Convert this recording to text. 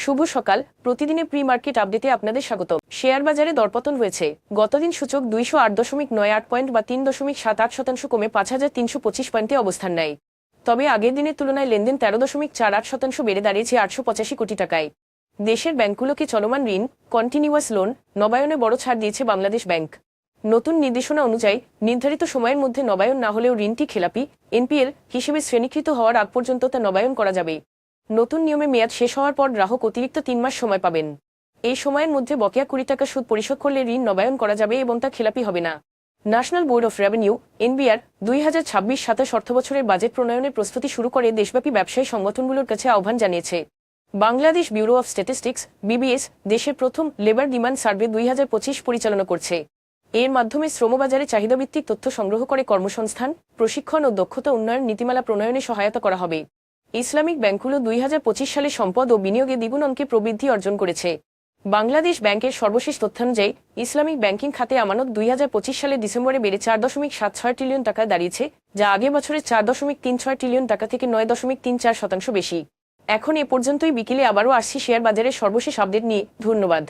শুভ সকাল। প্রতিদিনের pre market আপডেটে আপনাদের স্বাগত। শেয়ার বাজারে দরপতন হয়েছে। গতদিন সূচক 208.98 পয়েন্ট বা 3.78% কমে 5,325 পয়েন্টে অবস্থান নেয়। তবে আগের দিনের তুলনায় লেনদেন 13.48% বেড়ে দাঁড়িয়েছে 885 কোটি টাকায়। দেশের ব্যাংকগুলোকে চলমান ঋণ, কন্টিনিউয়াস লোন নবায়নে বড় ছাড় দিয়েছে বাংলাদেশ ব্যাংক। নতুন নির্দেশনা অনুযায়ী নির্ধারিত সময়ের মধ্যে নবায়ন না হলেও ঋণটি খেলাপি এনপিএল হিসেবে শ্রেণীকৃত হওয়ার আগ পর্যন্ত তা নবায়ন করা যাবে। নতুন নিয়মে মেয়াদ শেষ হওয়ার পর গ্রাহক অতিরিক্ত 3 মাস সময় পাবেন। এই সময়ের মধ্যে বকেয়া 20 টাকা সুদ পরিশোধ করলে ঋণ নবায়ন করা যাবে এবং তা খেলাপি হবে না। National board of revenue NBR 2026-27 অর্থবছরের বাজেট প্রণয়নের প্রস্তুতি শুরু করে দেশব্যাপী ব্যবসায়ী সংগঠনগুলোর কাছে আহ্বান জানিয়েছে। Bangladesh bureau of statistics BBS দেশের প্রথম লেবার ডিমান্ড সার্ভে 2025 পরিচালনা করছে। এর মাধ্যমে শ্রমবাজারে চাহিদাভিত্তিক তথ্য সংগ্রহ করে কর্মসংস্থান, প্রশিক্ষণ ও দক্ষতা উন্নয়ন নীতিমালা প্রণয়নে সহায়তা করা হবে। ইসলামিক ব্যাংকগুলো 2025 সালে সম্পদ ও বিনিয়োগে দ্বিগুণ অঙ্কে প্রবৃদ্ধি অর্জন করেছে। বাংলাদেশ ব্যাংকের সর্বশেষ তথ্যানুযায়ী ইসলামিক ব্যাংকিং খাতে আমানত 2025 সালের ডিসেম্বরে বেড়ে 4.76 ট্রিলিয়ন টাকায় দাঁড়িয়েছে, যা আগের বছরের 4.36 ট্রিলিয়ন টাকা থেকে 9.34% বেশি। এখন এ পর্যন্তই। বিকেলে আবারও আসছি শেয়ার বাজারের সর্বশেষ আপডেট নিয়ে। ধন্যবাদ।